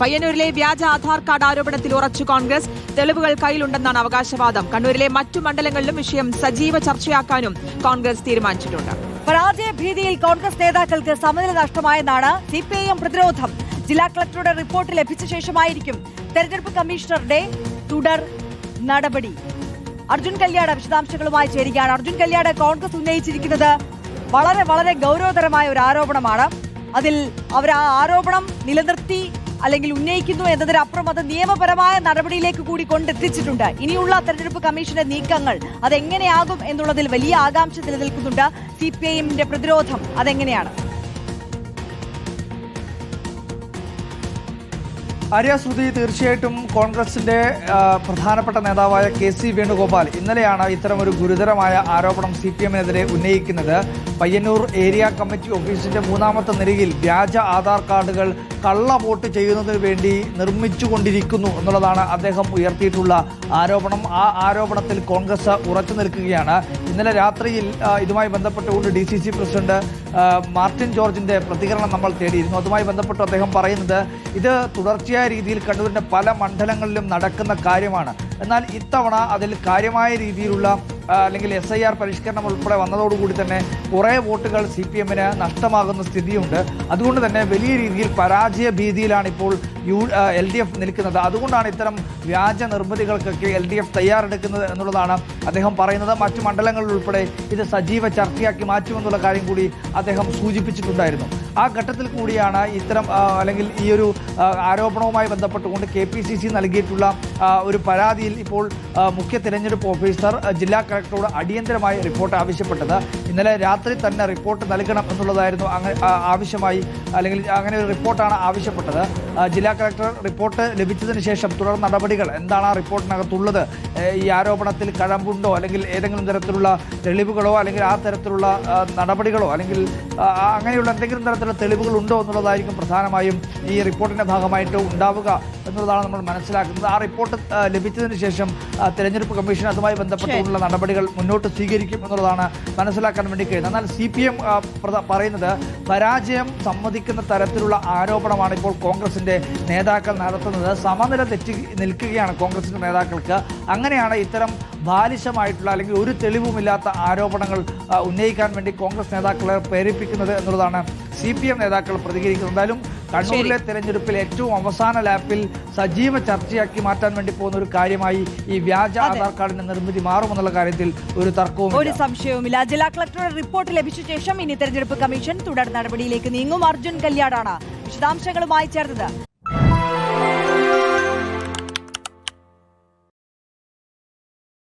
പയ്യന്നൂരിലെ വ്യാജ ആധാർ കാർഡ് ആരോപണത്തിൽ ഉറച്ചു കോൺഗ്രസ്. തെളിവുകൾ കയ്യിലുണ്ടെന്നാണ് അവകാശവാദം. കണ്ണൂരിലെ മറ്റു മണ്ഡലങ്ങളിലും വിഷയം സജീവ ചർച്ചയാക്കാനും കോൺഗ്രസ് തീരുമാനിച്ചിട്ടുണ്ട്. പരാജയ ഭീതിയിൽ കോൺഗ്രസ് നേതാക്കൾക്ക് സമനില നഷ്ടമായെന്നാണ് സിപിഐഎം പ്രതിരോധം. ജില്ലാ കളക്ടറുടെ റിപ്പോർട്ട് ലഭിച്ച ശേഷമായിരിക്കും തെരഞ്ഞെടുപ്പ് കമ്മീഷണറുടെ തുടർ നടപടി. അർജുൻ കല്യാട് വിശദാംശങ്ങളുമായി ചേരുകയാണ്. അർജുൻ കല്യാട്, കോൺഗ്രസ് ഉന്നയിച്ചിരിക്കുന്നത് വളരെ വളരെ ഗൗരവതരമായ ഒരു ആരോപണമാണ്. അതിൽ അവർ ആ ആരോപണം നിലനിർത്തി അല്ലെങ്കിൽ ഉന്നയിക്കുന്നു എന്നതിനപ്പുറം അത് നിയമപരമായ നടപടിയിലേക്ക് കൂടി കൊണ്ടെത്തിച്ചിട്ടുണ്ട്. ഇനിയുള്ള തെരഞ്ഞെടുപ്പ് കമ്മീഷന്റെ നീക്കങ്ങൾ അതെങ്ങനെയാകും എന്നുള്ളതിൽ വലിയ ആകാംക്ഷ നിലനിൽക്കുന്നുണ്ട്. സിപിഐഎമ്മിന്റെ പ്രതിരോധം അതെങ്ങനെയാണ്? ആര്യാശ്രുതി, തീർച്ചയായിട്ടും കോൺഗ്രസിന്റെ പ്രധാനപ്പെട്ട നേതാവായ KC വേണുഗോപാൽ ഇന്നലെയാണ് ഇത്തരമൊരു ഗുരുതരമായ ആരോപണം CPM-നെതിരെ ഉന്നയിക്കുന്നത്. പയ്യന്നൂർ ഏരിയ കമ്മിറ്റി ഓഫീസിന്റെ 3ാമത്തെ നിലയിൽ വ്യാജ ആധാർ കാർഡുകൾ കള്ള വോട്ട് ചെയ്യുന്നതിന് വേണ്ടി നിർമ്മിച്ചുകൊണ്ടിരിക്കുന്നു എന്നുള്ളതാണ് അദ്ദേഹം ഉയർത്തിയിട്ടുള്ള ആരോപണം. ആ ആരോപണത്തിൽ കോൺഗ്രസ് ഉറച്ചു നിൽക്കുകയാണ്. ഇന്നലെ രാത്രിയിൽ ഇതുമായി ബന്ധപ്പെട്ടുകൊണ്ട് DCC പ്രസിഡന്റ് മാർട്ടിൻ ജോർജിന്റെ പ്രതികരണം നമ്മൾ തേടിയിരുന്നു. അതുമായി ബന്ധപ്പെട്ട് അദ്ദേഹം പറയുന്നത് ഇത് തുടർച്ചയായ രീതിയിൽ കണ്ണൂരിന്റെ പല മണ്ഡലങ്ങളിലും നടക്കുന്ന കാര്യമാണ്. എന്നാൽ ഇത്തവണ അതിൽ കാര്യമായ രീതിയിലുള്ള അല്ലെങ്കിൽ SIR പരിഷ്കരണം ഉൾപ്പെടെ വന്നതോടുകൂടി തന്നെ കുറേ വോട്ടുകൾ CPM-ന് നഷ്ടമാകുന്ന സ്ഥിതിയുണ്ട്. അതുകൊണ്ട് തന്നെ വലിയ രീതിയിൽ പരാജയ ഭീതിയിലാണ് ഇപ്പോൾ LDF നിൽക്കുന്നത്. അതുകൊണ്ടാണ് ഇത്തരം വ്യാജ നിർമ്മിതികൾക്കൊക്കെ LDF തയ്യാറെടുക്കുന്നത് എന്നുള്ളതാണ് അദ്ദേഹം പറയുന്നത്. മറ്റു മണ്ഡലങ്ങളിൽ ഉൾപ്പെടെ ഇത് സജീവ ചർച്ചയാക്കി മാറ്റുമെന്നുള്ള കാര്യം കൂടി അദ്ദേഹം സൂചിപ്പിച്ചിട്ടുണ്ടായിരുന്നു. ആ ഘട്ടത്തിൽ കൂടിയാണ് ഇത്തരം അല്ലെങ്കിൽ ഈ ഒരു ആരോപണവുമായി ബന്ധപ്പെട്ടുകൊണ്ട് KPCC നൽകിയിട്ടുള്ള ഒരു പരാതിയിൽ ഇപ്പോൾ മുഖ്യ തിരഞ്ഞെടുപ്പ് ഓഫീസർ ജില്ലാ കളക്ടറോട് അടിയന്തരമായി റിപ്പോർട്ട് ആവശ്യപ്പെട്ടത്. ഇന്നലെ രാത്രി തന്നെ റിപ്പോർട്ട് നൽകണം എന്നുള്ളതായിരുന്നു ആവശ്യമായി, അല്ലെങ്കിൽ അങ്ങനെ ഒരു റിപ്പോർട്ടാണ് ആവശ്യപ്പെട്ടത്. ജില്ലാ കളക്ടർ റിപ്പോർട്ട് ലഭിച്ചതിന് ശേഷം തുടർ നടപടികൾ എന്താണ് ആ റിപ്പോർട്ടിനകത്തുള്ളത്, ഈ ആരോപണത്തിൽ കഴമ്പുണ്ടോ അല്ലെങ്കിൽ ഏതെങ്കിലും തരത്തിലുള്ള തെളിവുകളോ അല്ലെങ്കിൽ ആ തരത്തിലുള്ള നടപടികളോ അല്ലെങ്കിൽ അങ്ങനെയുള്ള എന്തെങ്കിലും തരത്തിലുള്ള തെളിവുകൾ ഉണ്ടോ എന്നുള്ളതായിരിക്കും പ്രധാനമായും ഈ റിപ്പോർട്ടിന്റെ ഭാഗമായിട്ട് ഉണ്ടാവുക എന്നുള്ളതാണ് നമ്മൾ മനസ്സിലാക്കുന്നത്. ആ റിപ്പോർട്ട് ലഭിച്ചതിന് ശേഷം തെരഞ്ഞെടുപ്പ് കമ്മീഷൻ അതുമായി ബന്ധപ്പെട്ടുള്ള നടപടികൾ മുന്നോട്ട് സ്വീകരിക്കും എന്നുള്ളതാണ് മനസ്സിലാക്കാൻ വേണ്ടി കഴിയുന്നത്. എന്നാൽ CPM പറയുന്നത് പരാജയം സമ്മതിക്കുന്ന തരത്തിലുള്ള ആരോപണമാണ് ഇപ്പോൾ കോൺഗ്രസിന്റെ നേതാക്കൾ നടത്തുന്നത്. സമനില തെറ്റി നിൽക്കുകയാണ് കോൺഗ്രസിന്റെ നേതാക്കൾക്ക്. അങ്ങനെയാണ് ഇത്തരം ബാലിശമായിട്ടുള്ള അല്ലെങ്കിൽ ഒരു തെളിവുമില്ലാത്ത ആരോപണങ്ങൾ ഉന്നയിക്കാൻ വേണ്ടി കോൺഗ്രസ് നേതാക്കളെ പ്രേരിപ്പിക്കുന്നത് എന്നുള്ളതാണ് CPM നേതാക്കൾ പ്രതികരിക്കുന്നത്. എന്തായാലും കണ്ണൂരിലെ തെരഞ്ഞെടുപ്പിൽ ഏറ്റവും അവസാന ലാപ്പിൽ സജീവ ചർച്ചയാക്കി മാറ്റാൻ വേണ്ടി പോകുന്ന ഒരു കാര്യമായി ഈ വ്യാജ ആധാർ കാർഡിന്റെ നിർമ്മിതി മാറുമെന്നുള്ള കാര്യത്തിൽ ഒരു തർക്കവും ഒരു സംശയവുമില്ല. ജില്ലാ കളക്ടറുടെ റിപ്പോർട്ട് ലഭിച്ച ശേഷം ഇനി തെരഞ്ഞെടുപ്പ് കമ്മീഷൻ തുടർ നടപടിയിലേക്ക് നീങ്ങും. അർജുൻ കല്യാടാണ് വിശദാംശങ്ങളുമായി ചേർന്നത്.